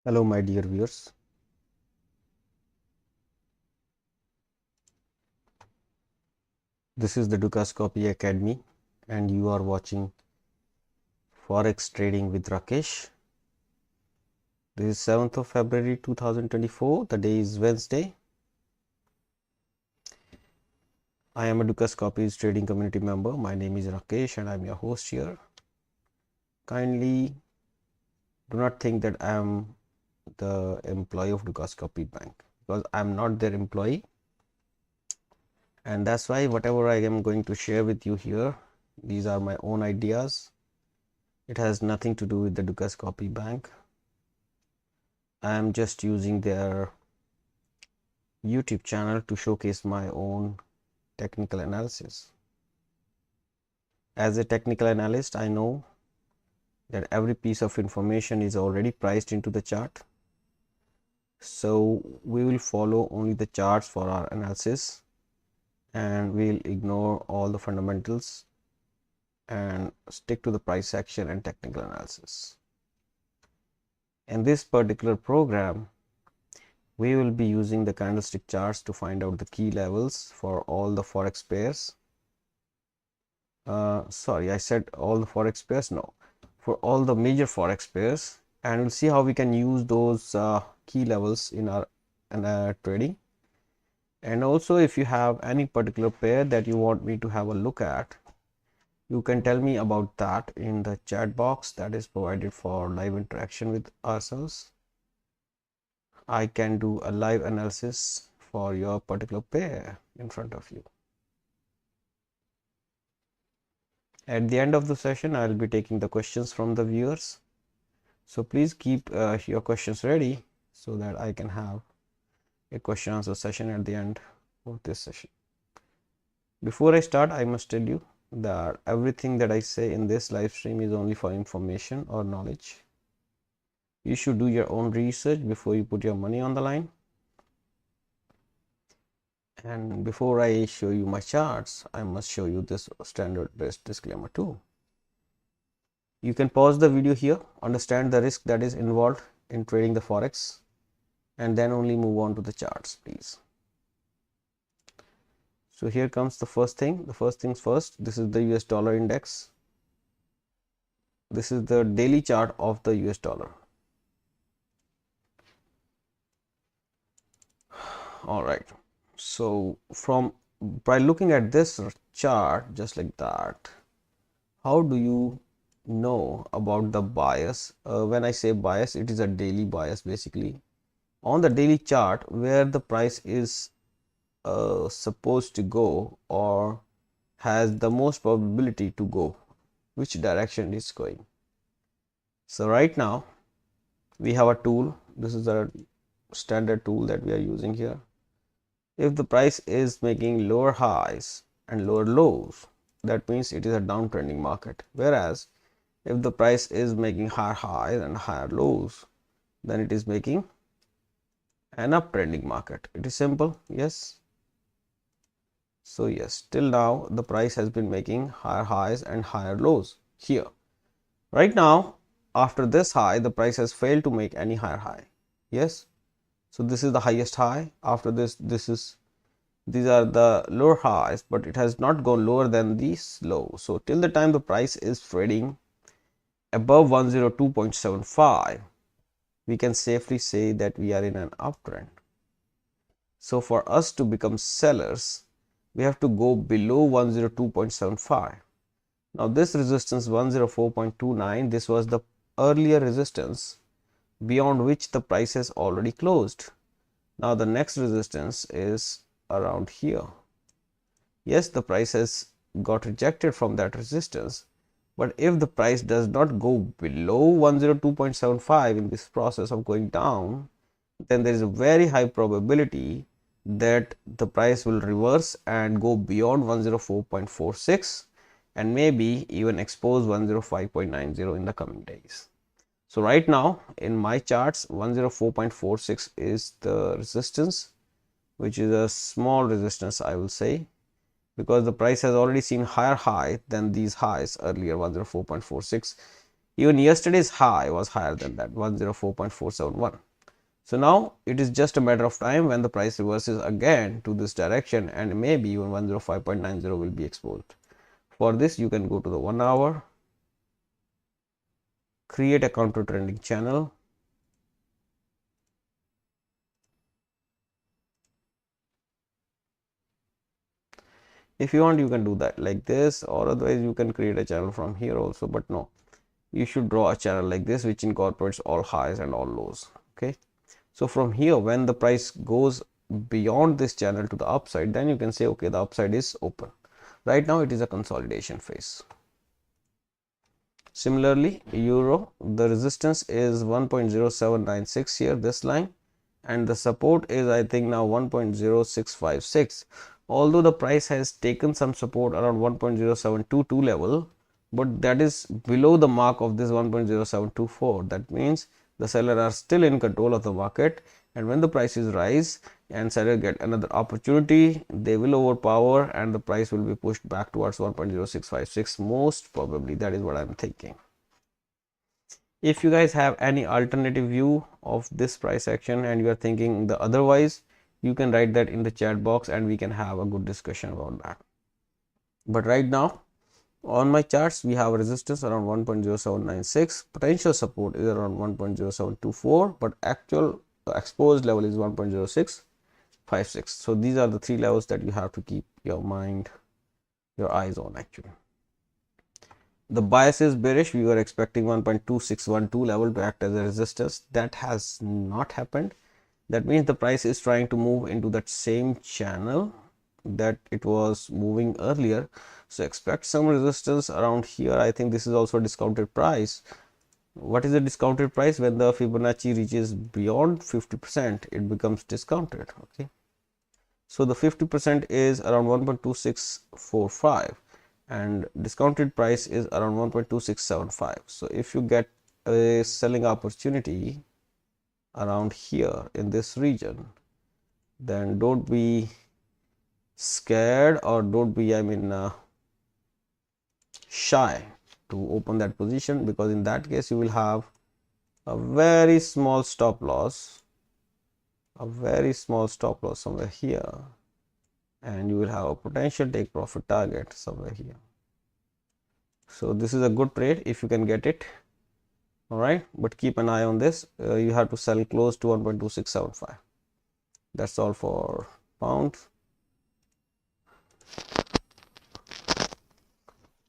Hello, my dear viewers. This is the Dukascopy Academy, and you are watching Forex Trading with Rakesh. This is 7th of February 2024. The day is Wednesday. I am a Dukascopy's trading community member. My name is Rakesh, and I'm your host here. Kindly do not think that I am the employee of Dukascopy Bank, because I'm not their employee. And that's why whatever I am going to share with you here, these are my own ideas. It has nothing to do with the Dukascopy Bank. I am just using their YouTube channel to showcase my own technical analysis. As a technical analyst, I know that every piece of information is already priced into the chart. So we will follow only the charts for our analysis, and we'll ignore all the fundamentals and stick to the price action and technical analysis. In this particular program, we will be using the candlestick charts to find out the key levels for all the forex pairs. Sorry, I said all the forex pairs. No, for all the major forex pairs, and we'll see how we can use those key levels in our trading. And also, if you have any particular pair that you want me to have a look at, you can tell me about that in the chat box that is provided for live interaction with ourselves. I can do a live analysis for your particular pair in front of you. At the end of the session, I will be taking the questions from the viewers. So please keep your questions ready so that I can have a question answer session at the end of this session. Before I start, I must tell you that everything that I say in this live stream is only for information or knowledge. You should do your own research before you put your money on the line. And before I show you my charts, I must show you this standard risk disclaimer too. You can pause the video here, understand the risk that is involved in trading the forex, and then only move on to the charts, please. So here comes the first thing. The first things first, this is the US dollar index. This is the daily chart of the US dollar. All right. So by looking at this chart just like that, how do you know about the bias? When I say bias, it is a daily bias basically. On the daily chart where the price is supposed to go or has the most probability to go, which direction it's going. So right now we have a tool. This is a standard tool that we are using here. If the price is making lower highs and lower lows, that means it is a downtrending market. Whereas if the price is making higher highs and higher lows, then it is making an uptrending market. It is simple, yes. So yes, till now the price has been making higher highs and higher lows here. Right now, after this high, the price has failed to make any higher high. Yes. So this is the highest high. After this, these are the lower highs, but it has not gone lower than these low. So till the time the price is trading above 102.75, we can safely say that we are in an uptrend. So for us to become sellers, we have to go below 102.75. Now this resistance 104.29, this was the earlier resistance beyond which the price has already closed. Now the next resistance is around here. Yes, the price has got rejected from that resistance, but if the price does not go below 102.75 in this process of going down, then there is a very high probability that the price will reverse and go beyond 104.46 and maybe even expose 105.90 in the coming days. So right now in my charts, 104.46 is the resistance, which is a small resistance, I will say, because the price has already seen higher high than these highs earlier, 104.46. Even yesterday's high was higher than that, 104.471. So now it is just a matter of time when the price reverses again to this direction, and maybe even 105.90 will be exposed. For this, you can go to the 1 hour, create a counter trending channel. If you want, you can do that like this, or otherwise you can create a channel from here also, but no, you should draw a channel like this which incorporates all highs and all lows. Okay, so from here, when the price goes beyond this channel to the upside, then you can say, okay, the upside is open. Right now it is a consolidation phase. Similarly, euro, the resistance is 1.0796 here, this line, and the support is, I think, now 1.0656. Although the price has taken some support around 1.0722 level, but that is below the mark of this 1.0724. That means the seller are still in control of the market, and when the prices rise and seller get another opportunity, they will overpower and the price will be pushed back towards 1.0656 most probably. That is what I'm thinking. If you guys have any alternative view of this price action and you are thinking the otherwise, you can write that in the chat box and we can have a good discussion about that. But right now, on my charts, we have a resistance around 1.0796, potential support is around 1.0724, but actual exposed level is 1.0656. So these are the three levels that you have to keep your eyes on. Actually, the bias is bearish. We were expecting 1.2612 level to act as a resistance. That has not happened. That means the price is trying to move into that same channel that it was moving earlier. So expect some resistance around here. I think this is also a discounted price. What is the discounted price? When the Fibonacci reaches beyond 50%, it becomes discounted. Okay, so the 50% is around 1.2645 and discounted price is around 1.2675. So if you get a selling opportunity around here in this region, then don't be scared or don't be shy to open that position, because in that case you will have a very small stop loss, somewhere here, and you will have a potential take profit target somewhere here. So this is a good trade if you can get it. All right, but keep an eye on this. You have to sell close to 1.2675. That's all for pound.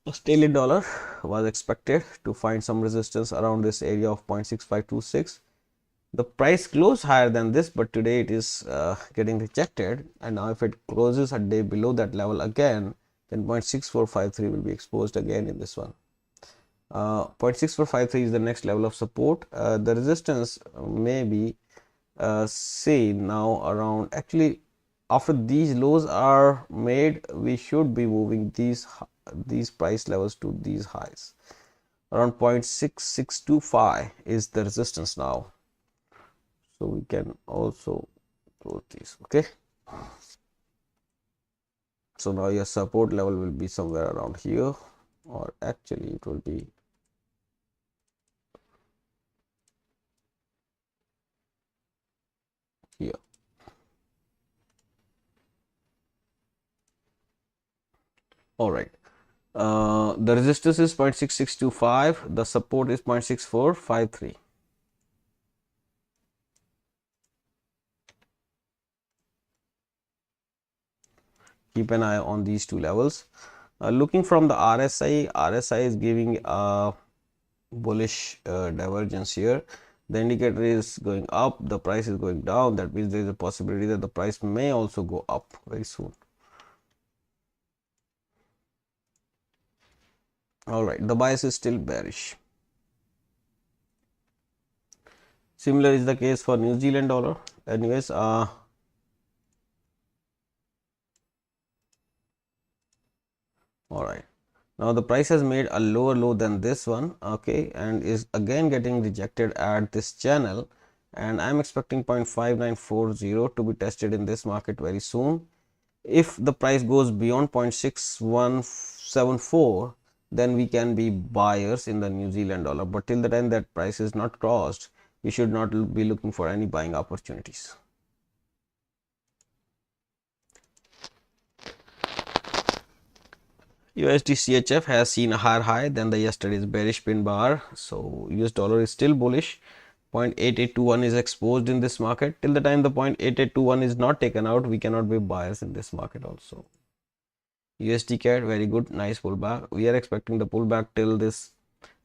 Australian dollar was expected to find some resistance around this area of 0.6526. The price closed higher than this, but today it is getting rejected, and now if it closes a day below that level again, then 0.6453 will be exposed again in this one. 0.6453 is the next level of support. The resistance may be seen now around, actually after these lows are made, we should be moving these price levels to these highs. Around 0.6625 is the resistance now. So we can also close these. Okay, so now your support level will be somewhere around here, or actually it will be here. All right, the resistance is 0.6625, the support is 0.6453. Keep an eye on these two levels. Looking from the RSI is giving a bullish divergence here. The indicator is going up, the price is going down. That means there is a possibility that the price may also go up very soon. All right, the bias is still bearish. Similar is the case for New Zealand dollar. Anyways, all right, now the price has made a lower low than this one, okay, and is again getting rejected at this channel, and I'm expecting 0.5940 to be tested in this market very soon. If the price goes beyond 0.6174, then we can be buyers in the New Zealand dollar. But till the time that price is not crossed, we should not be looking for any buying opportunities. USD CHF has seen a higher high than the yesterday's bearish pin bar. So US dollar is still bullish. 0.8821 is exposed in this market. Till the time the 0.8821 is not taken out, we cannot be buyers in this market also. USD CAD, very good, nice pullback. We are expecting the pullback till this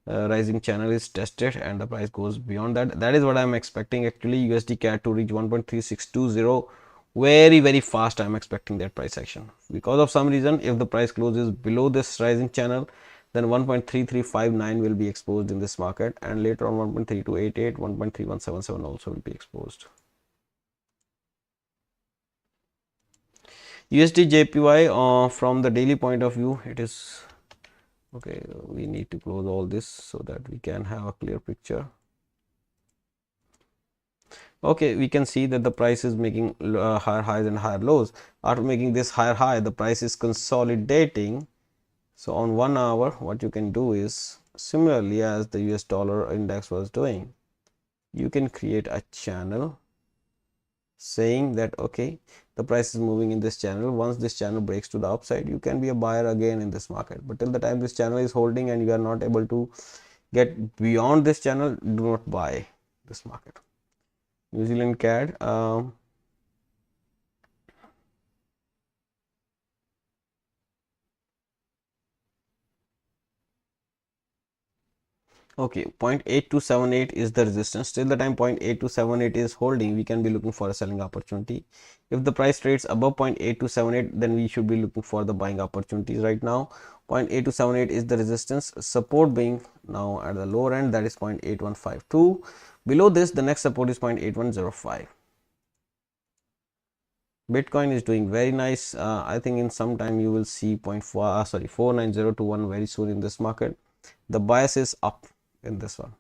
rising channel is tested and the price goes beyond that. That is what I am expecting actually. USD CAD to reach 1.3620 very fast. I am expecting that price action. Because of some reason, if the price closes below this rising channel, then 1.3359 will be exposed in this market, and later on 1.3288, 1.3177 also will be exposed. USD JPY, from the daily point of view, it is okay. We need to close all this so that we can have a clear picture. Okay, we can see that the price is making higher highs and higher lows. After making this higher high, the price is consolidating. So on 1 hour, what you can do is, similarly as the US dollar index was doing, you can create a channel saying that okay, the price is moving in this channel. Once this channel breaks to the upside, you can be a buyer again in this market. But till the time this channel is holding and you are not able to get beyond this channel, do not buy this market. New Zealand CAD, okay, 0.8278 is the resistance. Till the time 0.8278 is holding, we can be looking for a selling opportunity. If the price trades above 0.8278, then we should be looking for the buying opportunities right now. 0.8278 is the resistance, support being now at the lower end, that is 0.8152. Below this, the next support is 0.8105. Bitcoin is doing very nice. I think in some time you will see 49021 very soon in this market. The bias is up in this one.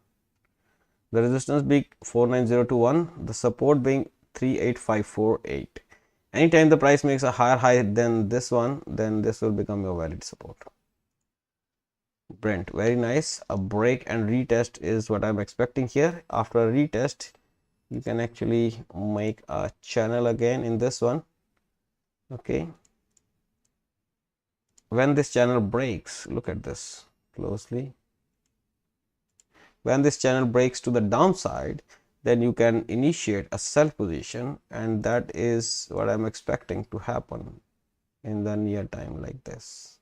The resistance being 49021, the support being 38548. Anytime the price makes a higher high than this one, then this will become your valid support. Brent, very nice. A break and retest is what I'm expecting here. After a retest, you can actually make a channel again in this one. Okay, when this channel breaks, look at this closely. When this channel breaks to the downside, then you can initiate a sell position, and that is what I'm expecting to happen in the near time. Like this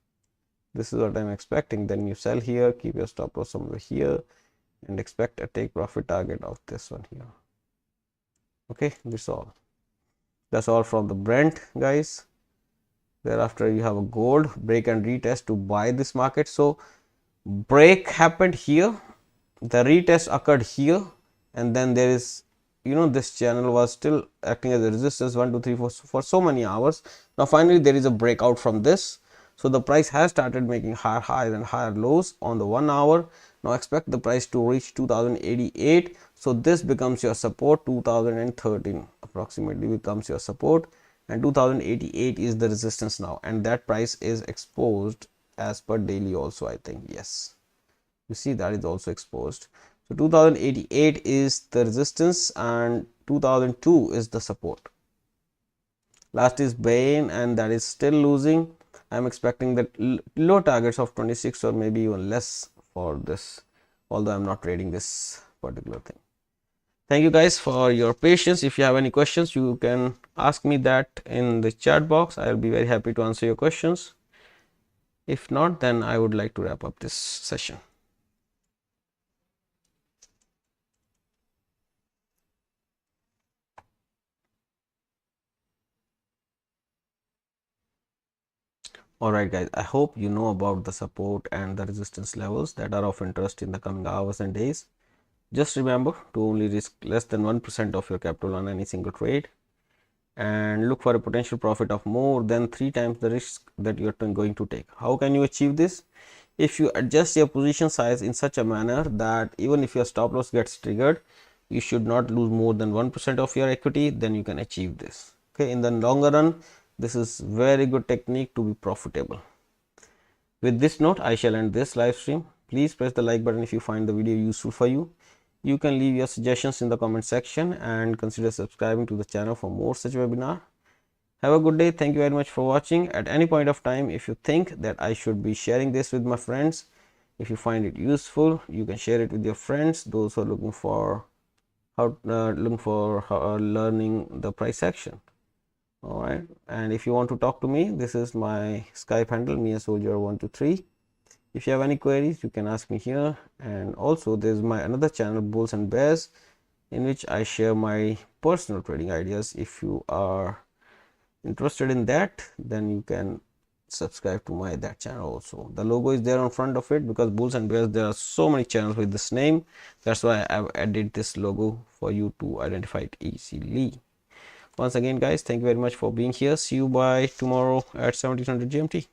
is what I'm expecting. Then you sell here, keep your stop loss somewhere here, and expect a take profit target of this one here. Okay, that's all from the Brent, guys. Thereafter you have a gold break and retest to buy this market. So break happened here, the retest occurred here, and then there is, this channel was still acting as a resistance 1 2 3 4 for so many hours. Now finally there is a breakout from this, so the price has started making higher highs and higher lows on the 1 hour. Now expect the price to reach 2088. So this becomes your support. 2013 approximately becomes your support, and 2088 is the resistance now, and that price is exposed as per daily also, I think. Yes, you see that is also exposed. So 2088 is the resistance and 2002 is the support. Last is Bain, and that is still losing. I'm expecting that low targets of 26 or maybe even less for this, although I'm not trading this particular thing. Thank you guys for your patience. If you have any questions, you can ask me that in the chat box. I'll be very happy to answer your questions. If not, then I would like to wrap up this session. Alright guys, I hope you know about the support and the resistance levels that are of interest in the coming hours and days. Just remember to only risk less than 1% of your capital on any single trade, and look for a potential profit of more than 3 times the risk that you are going to take. How can you achieve this? If you adjust your position size in such a manner that even if your stop loss gets triggered, you should not lose more than 1% of your equity, then you can achieve this. Okay, in the longer run, this is very good technique to be profitable. With this note, I shall end this live stream. Please press the like button if you find the video useful for you. You can leave your suggestions in the comment section and consider subscribing to the channel for more such webinar. Have a good day. Thank you very much for watching. At any point of time, if you think that I should be sharing this with my friends, if you find it useful, you can share it with your friends, those who are looking for learning the price action. All right, and if you want to talk to me, this is my Skype handle, Mia Soldier 123. If you have any queries, you can ask me here. And also there's my another channel, Bulls and Bears, in which I share my personal trading ideas. If you are interested in that, then you can subscribe to that channel also. The logo is there on front of it because Bulls and Bears, there are so many channels with this name. That's why I've added this logo for you to identify it easily. Once again, guys, thank you very much for being here. See you by tomorrow at 1700 GMT.